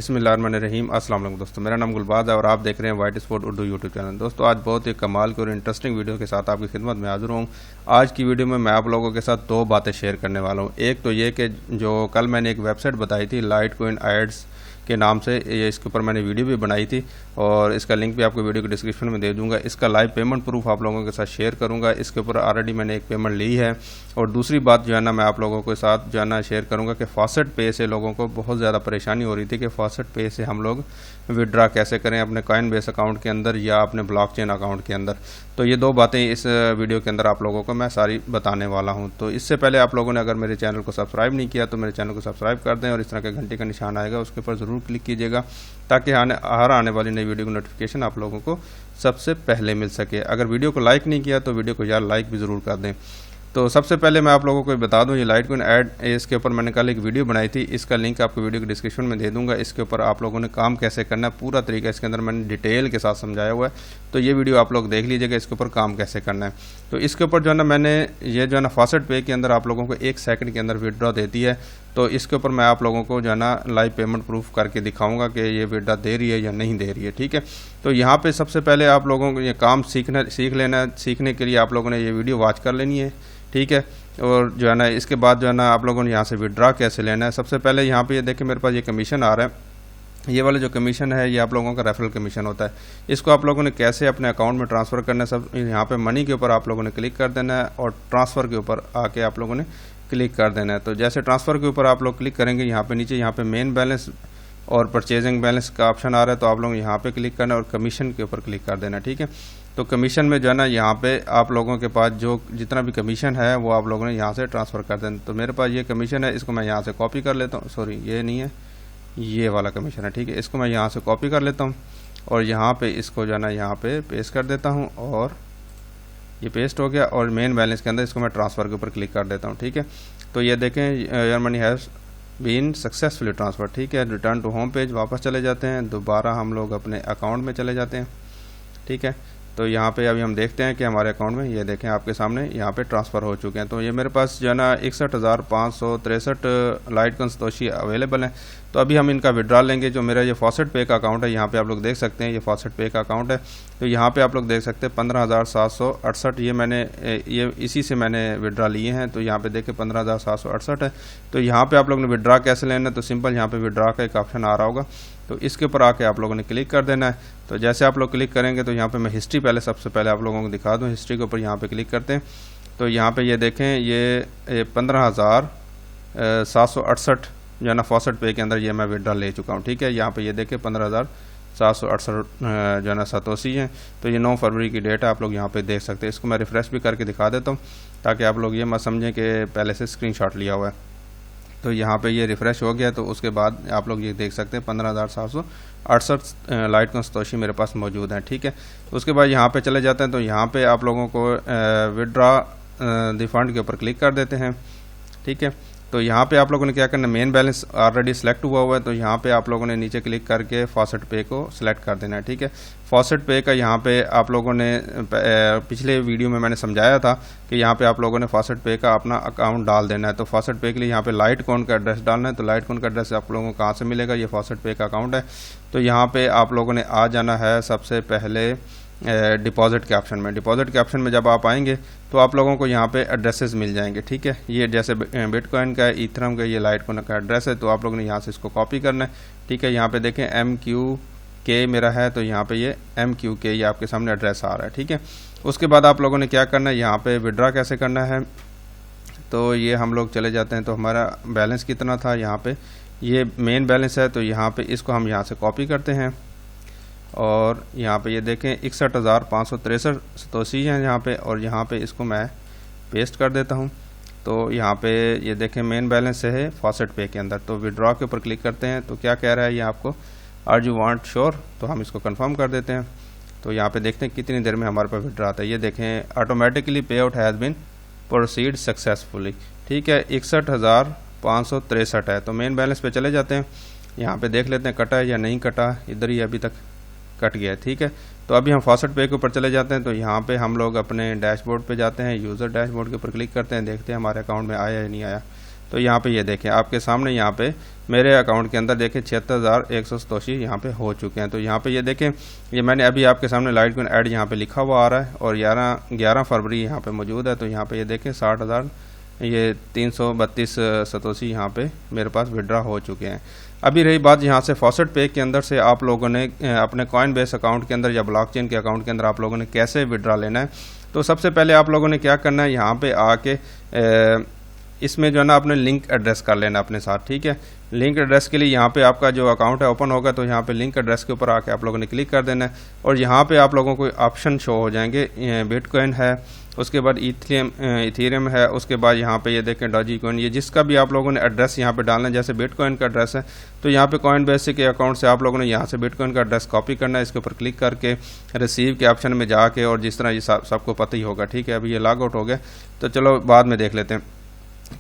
बिस्मिल्लाहिर्रहमानिर्रहीम। अस्सलाम वालेकुम दोस्तों, मेरा नाम गुलबाज है और आप देख रहे हैं white spot Urdu YouTube channel. दोस्तों आज बहुत ही कमाल की और इंटरेस्टिंग वीडियो के साथ आपकी खिदमत में हाजिर हूँ। आज की वीडियो में मैं आप लोगों के साथ दो बातें शेयर करने वाला हूँ। एक तो ये कि जो कल मैंने एक वेबसाइट बताई थी Litecoinads के नाम से, ये इसके ऊपर मैंने वीडियो भी बनाई थी और इसका लिंक भी आपको वीडियो के डिस्क्रिप्शन में दे दूंगा। इसका लाइव पेमेंट प्रूफ आप लोगों के साथ शेयर करूंगा। इसके ऊपर ऑलरेडी मैंने एक पेमेंट ली है। और दूसरी बात जो है ना, मैं आप लोगों के साथ जो है ना शेयर करूंगा कि FaucetPay से लोगों को बहुत ज़्यादा परेशानी हो रही थी कि FaucetPay से हम लोग विड्रा कैसे करें अपने कॉइन बेस अकाउंट के अंदर या अपने ब्लॉकचेन अकाउंट के अंदर। तो ये दो बातें इस वीडियो के अंदर आप लोगों को मैं सारी बताने वाला हूँ। तो इससे पहले आप लोगों ने अगर मेरे चैनल को सब्सक्राइब नहीं किया तो मेरे चैनल को सब्सक्राइब कर दें और इस तरह के घंटे का निशान आएगा उसके ऊपर ज़रूर क्लिक कीजिएगा ताकि हर आने वाली नई वीडियो की नोटिफिकेशन आप लोगों को सबसे पहले मिल सके। अगर वीडियो को लाइक नहीं किया तो वीडियो को यार लाइक भी ज़रूर कर दें। तो सबसे पहले मैं आप लोगों को बता दूं, ये Litecoinads इसके ऊपर मैंने कल एक वीडियो बनाई थी। इसका लिंक आपको वीडियो के डिस्क्रिप्शन में दे दूंगा। इसके ऊपर आप लोगों ने काम कैसे करना है पूरा तरीका इसके अंदर मैंने डिटेल के साथ समझाया हुआ है। तो ये वीडियो आप लोग देख लीजिएगा, इसके ऊपर काम कैसे करना है। तो इसके ऊपर जो है ना, मैंने ये जो है ना FaucetPay के अंदर आप लोगों को 1 सेकंड के अंदर विड्रॉ देती है। तो इसके ऊपर मैं आप लोगों को जो है ना लाइव पेमेंट प्रूफ करके दिखाऊंगा कि ये विड्रॉ दे रही है या नहीं दे रही है। ठीक है, तो यहाँ पे सबसे पहले आप लोगों को ये काम सीख लेना है। सीखने के लिए आप लोगों ने ये वीडियो वॉच कर लेनी है। ठीक है, और जो है ना इसके बाद जो है ना आप लोगों ने यहाँ से विड्रॉ कैसे लेना है। सबसे पहले यहाँ पे ये देखें मेरे पास ये कमीशन आ रहा है। ये वाला जो कमीशन है ये आप लोगों का रेफरल कमीशन होता है। इसको आप लोगों ने कैसे अपने अकाउंट में ट्रांसफ़र करना है, सब यहाँ पे मनी के ऊपर आप लोगों ने क्लिक कर देना है और ट्रांसफ़र के ऊपर आके आप लोगों ने क्लिक कर देना है। तो जैसे ट्रांसफ़र के ऊपर आप लोग क्लिक करेंगे, यहाँ पे नीचे यहाँ पे मेन बैलेंस और परचेजिंग बैलेंस का ऑप्शन आ रहा है। तो आप लोग यहाँ पे क्लिक करना है और कमीशन के ऊपर क्लिक कर देना। ठीक है, तो कमीशन में जो है ना यहाँ पे आप लोगों के पास जो जितना भी कमीशन है वो आप लोगों ने यहाँ से ट्रांसफ़र कर देना। तो मेरे पास ये कमीशन है, इसको मैं यहाँ से कॉपी कर लेता हूँ। सॉरी, ये नहीं है, ये वाला कमीशन है। ठीक है, इसको मैं यहाँ से कॉपी कर लेता हूँ और यहाँ पे इसको जो है ना यहाँ पे पेस्ट कर देता हूँ और ये पेस्ट हो गया। और मेन बैलेंस के अंदर इसको मैं ट्रांसफ़र के ऊपर क्लिक कर देता हूँ। ठीक है, तो ये देखें your money has been successfully transfer. ठीक है, रिटर्न टू होम पेज वापस चले जाते हैं, दोबारा हम लोग अपने अकाउंट में चले जाते हैं। ठीक है, तो यहाँ पे अभी हम देखते हैं कि हमारे अकाउंट में ये देखें आपके सामने यहाँ पे ट्रांसफ़र हो चुके हैं। तो ये मेरे पास जो है ना 61,563 लाइटकॉइन सतोशी अवेलेबल हैं। तो अभी हम इनका विड्रॉ लेंगे। जो मेरा ये FaucetPay का अकाउंट है, यहाँ पे आप लोग देख सकते हैं ये FaucetPay का अकाउंट है। तो यहाँ पे आप लोग देख सकते हैं 15,768 ये इसी से मैंने विड्रॉ लिए हैं। तो यहाँ पे देखें 15,768 है। तो यहाँ पे आप लोग ने विड्रॉ कैसे लेना है, तो सिंपल यहाँ पे विड्रॉ का एक ऑप्शन आ रहा होगा, तो इसके ऊपर आके आप लोगों ने क्लिक कर देना है। तो जैसे आप लोग क्लिक करेंगे तो यहाँ पे मैं हिस्ट्री पहले सबसे पहले आप लोगों को दिखा दूँ। हिस्ट्री के ऊपर यहाँ पे क्लिक करते हैं तो यहाँ पे ये देखें ये 15,768 जो है ना FaucetPay के अंदर ये मैं विड्रॉ ले चुका हूँ। ठीक है, यहाँ पे ये देखें 15,768 जो है ना सतोशी हैं। तो ये 9 फरवरी की डेट है, आप लोग यहाँ पे देख सकते हैं। इसको मैं रिफ़्रेश भी करके दिखा देता हूँ ताकि आप लोग ये मत समझें कि पहले से स्क्रीनशॉट लिया हुआ है। तो यहाँ पे ये रिफ़्रेश हो गया। तो उसके बाद आप लोग ये देख सकते हैं 15,768 लाइटकॉइन सतोशी मेरे पास मौजूद हैं। ठीक है, उसके बाद यहाँ पे चले जाते हैं। तो यहाँ पे आप लोगों को विड्रॉ द फंड के ऊपर क्लिक कर देते हैं। ठीक है, तो यहाँ पे आप लोगों ने क्या करना, मेन बैलेंस ऑलरेडी सिलेक्ट हुआ है। तो यहाँ पे आप लोगों ने नीचे क्लिक करके FaucetPay को सिलेक्ट कर देना है। ठीक है, FaucetPay का यहाँ पे आप लोगों ने पिछले वीडियो में मैंने समझाया था कि यहाँ पे आप लोगों ने FaucetPay का अपना अकाउंट डाल देना है। तो FaucetPay के लिए यहाँ पे Litecoin का एड्रेस डालना है। तो Litecoin का एड्रेस आप लोगों को कहाँ से मिलेगा, ये FaucetPay का अकाउंट है। तो यहाँ पे आप लोगों ने आ जाना है सबसे पहले डिपॉजिट के ऑप्शन में। डिपॉजिट के ऑप्शन में जब आप आएंगे तो आप लोगों को यहाँ पे एड्रेसेस मिल जाएंगे। ठीक है, ये जैसे बिटकॉइन का, ईथरम का, ये Litecoin का एड्रेस है। तो आप लोगों ने यहाँ से इसको कॉपी करना है। ठीक है, यहाँ पे देखें MQK मेरा है, तो यहाँ पे ये MQK ये आपके सामने एड्रेस आ रहा है। ठीक है, उसके बाद आप लोगों ने क्या करना है, यहाँ पे विड्रॉ कैसे करना है। तो ये हम लोग चले जाते हैं। तो हमारा बैलेंस कितना था, यहाँ पे ये मेन बैलेंस है। तो यहाँ पे इसको हम यहाँ से कॉपी करते हैं और यहाँ पे ये देखें 61,563 सतोशी हैं यहाँ पे, और यहाँ पे इसको मैं पेस्ट कर देता हूँ। तो यहाँ पे ये देखें मेन बैलेंस है FaucetPay के अंदर। तो विड्रॉ के ऊपर क्लिक करते हैं। तो क्या कह रहा है ये आपको, आर यू वांट श्योर, तो हम इसको कंफर्म कर देते हैं। तो यहाँ पे देखते हैं कितनी देर में हमारे पास विड्रॉ आता है। ये देखें automatically pay out has been proceed successfully. ठीक है, 61,563 है। तो मेन बैलेंस पे चले जाते हैं, यहाँ पे देख लेते हैं कटा है या नहीं कटा। इधर ही अभी तक कट गया है। ठीक है, तो अभी हम FaucetPay के ऊपर चले जाते हैं। तो यहाँ पे हम लोग अपने डैशबोर्ड पे जाते हैं, यूज़र डैशबोर्ड के ऊपर क्लिक करते हैं, देखते हैं हमारे अकाउंट में आया या नहीं आया। तो यहाँ पे ये देखें आपके सामने, यहाँ पे मेरे अकाउंट के अंदर देखें 76,187 यहाँ पे हो चुके हैं। तो यहाँ पे ये देखें, ये मैंने अभी आपके सामने लाइटकॉइन ऐड यहाँ पे लिखा हुआ आ रहा है और 11 फरवरी यहाँ पे मौजूद है। तो यहाँ पे ये देखें 60,332 सतोशी यहाँ पे मेरे पास विड्रा हो चुके हैं। अभी रही बात यहाँ से FaucetPay के अंदर से आप लोगों ने अपने कॉइनबेस अकाउंट के अंदर या ब्लॉकचेन के अकाउंट के अंदर आप लोगों ने कैसे विड्रा लेना है। तो सबसे पहले आप लोगों ने क्या करना है, यहाँ पे आके इसमें जो है ना अपने लिंक एड्रेस कर लेना अपने साथ, ठीक है। लिंक एड्रेस के लिए यहाँ पे आपका जो अकाउंट है ओपन होगा, तो यहाँ पे लिंक एड्रेस के ऊपर आके आप लोगों ने क्लिक कर देना है और यहाँ पे आप लोगों को ऑप्शन शो हो जाएंगे। बिटकॉइन है, उसके बाद इथेरियम है, उसके बाद यहाँ पे ये देखें डॉजीकॉइन। ये जिसका भी आप लोगों ने एड्रेस यहाँ पे डालना है, जैसे बिटकॉइन का एड्रेस है तो यहाँ पे कॉइनबेस के अकाउंट से आप लोगों ने यहाँ से बिटकॉइन का एड्रेस कॉपी करना है, इसके ऊपर क्लिक करके रिसीव के ऑप्शन में जाके, और जिस तरह ये सबको पता ही होगा, ठीक है। अभी ये लॉग आउट हो गया तो चलो बाद में देख लेते हैं।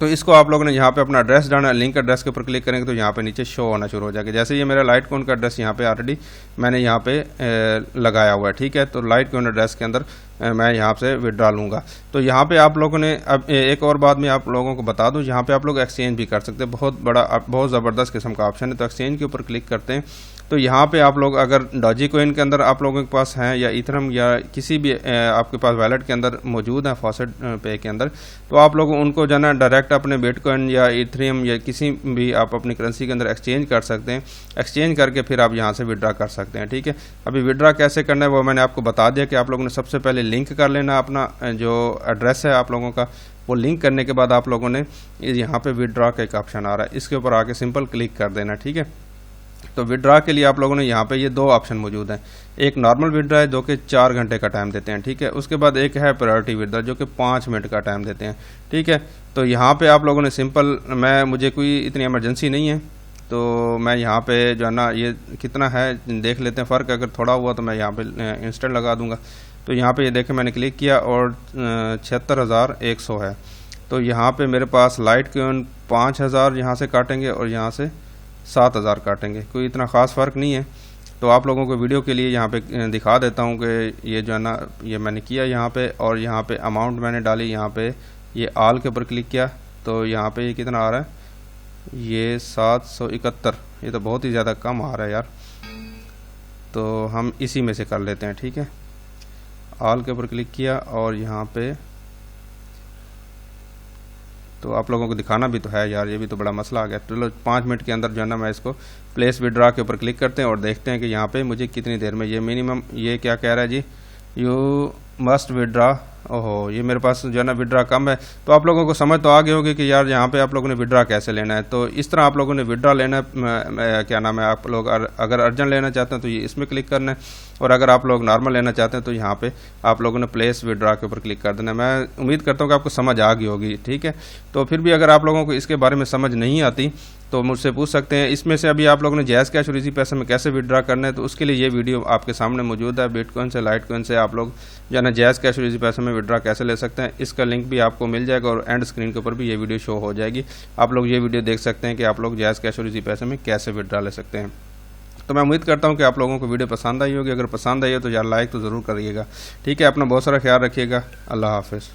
तो इसको आप लोगों ने यहाँ पे अपना एड्रेस डालना है, लिंक एड्रेस के ऊपर क्लिक करेंगे तो यहाँ पे नीचे शो होना शुरू हो जाएगा। जैसे ये मेरा लाइटकॉइन का एड्रेस यहाँ पे ऑलरेडी मैंने यहाँ पे लगाया हुआ है, ठीक है। तो लाइटकॉइन एड्रेस के अंदर मैं यहाँ से विड्रा लूँगा। तो यहाँ पे आप लोगों ने अब एक और बात मैं आप लोगों को बता दूँ, यहाँ पे आप लोग एक्सचेंज भी कर सकते हैं। बहुत ज़बरदस्त किस्म का ऑप्शन है। तो एक्सचेंज के ऊपर क्लिक करते हैं तो यहाँ पे आप लोग अगर डॉजीकॉइन के अंदर आप लोगों के पास हैं या इथरम या किसी भी आपके पास वैलेट के अंदर मौजूद है FaucetPay के अंदर, तो आप लोग उनको जो है ना डायरेक्ट अपने बिटकॉइन या इथेरियम या किसी भी आप अपनी करेंसी के अंदर एक्सचेंज कर सकते हैं। एक्सचेंज करके फिर आप यहाँ से विड्रा कर सकते हैं, ठीक है। अभी विड्रा कैसे करना है वो मैंने आपको बता दिया कि आप लोगों ने सबसे पहले लिंक कर लेना अपना जो एड्रेस है आप लोगों का, वो लिंक करने के बाद आप लोगों ने यहाँ पे विड्रा का एक ऑप्शन आ रहा है, इसके ऊपर आके सिंपल क्लिक कर देना, ठीक है। तो विड्रा के लिए आप लोगों ने यहाँ पे ये दो ऑप्शन मौजूद हैं। एक नॉर्मल विड्रा है जो कि 4 घंटे का टाइम देते हैं, ठीक है। उसके बाद एक है प्रायोरिटी विड्रा जो कि 5 मिनट का टाइम देते हैं, ठीक है। तो यहाँ पे आप लोगों ने सिंपल, मुझे कोई इतनी इमरजेंसी नहीं है तो मैं यहाँ पे जो है ना ये कितना है देख लेते हैं, फ़र्क अगर थोड़ा हुआ तो मैं यहाँ पे इंस्टेंट लगा दूंगा। तो यहाँ पे ये देखें मैंने क्लिक किया और 76,100 है। तो यहाँ पे मेरे पास लाइटकॉइन 5,000 यहाँ से काटेंगे और यहाँ से 7,000 काटेंगे, कोई इतना ख़ास फ़र्क नहीं है। तो आप लोगों को वीडियो के लिए यहाँ पे दिखा देता हूँ कि ये जो है ना ये मैंने किया यहाँ पे, और यहाँ पे अमाउंट मैंने डाली, यहाँ पे ये आल के ऊपर क्लिक किया तो यहाँ पे ये कितना आ रहा है, ये 771। ये तो बहुत ही ज़्यादा कम आ रहा है यार, तो हम इसी में से कर लेते हैं, ठीक है। आल के ऊपर क्लिक किया और यहाँ पे तो आप लोगों को दिखाना भी तो है यार, ये भी तो बड़ा मसला आ गया। चलो 5 मिनट के अंदर जो है ना मैं इसको प्लेस विड्रा के ऊपर क्लिक करते हैं और देखते हैं कि यहाँ पे मुझे कितनी देर में ये मिनिमम, ये क्या कह रहा है जी, यू मस्ट विड्रा। ओहो, ये मेरे पास जो है ना विड्रा कम है। तो आप लोगों को समझ तो आ गई होगी कि यार यहाँ पे आप लोगों ने विड्रा कैसे लेना है। तो इस तरह आप लोगों ने विड्रा लेना है, क्या नाम है, आप लोग अगर अर्जेंट लेना चाहते हैं तो ये इसमें क्लिक करना है, और अगर आप लोग नॉर्मल लेना चाहते हैं तो यहाँ पे आप लोगों ने प्लेस विड्रा के ऊपर क्लिक कर देना है। मैं उम्मीद करता हूँ कि आपको समझ आ गई होगी, ठीक है। तो फिर भी अगर आप लोगों को इसके बारे में समझ नहीं आती तो मुझसे पूछ सकते हैं। इसमें से अभी आप लोगों ने जैज़ कैश और इजी पैसा में कैसे विड्रा करना है, तो उसके लिए ये वीडियो आपके सामने मौजूद है। बिटकॉइन से, लाइटकॉइन से आप लोग जो है ना जैज़ कैश और इजी पैसा में विड्रा कैसे ले सकते हैं, इसका लिंक भी आपको मिल जाएगा और एंड स्क्रीन के ऊपर भी ये वीडियो शो हो जाएगी। आप लोग ये वीडियो देख सकते हैं कि आप लोग जैज़ कैश और इजी पैसा में कैसे विड्रा ले सकते हैं। तो मैं उम्मीद करता हूँ कि आप लोगों को वीडियो पसंद आई होगी। अगर पसंद आई हो तो यार लाइक तो ज़रूर करिएगा, ठीक है। अपना बहुत सारा ख्याल रखिएगा। अल्लाह हाफिज़।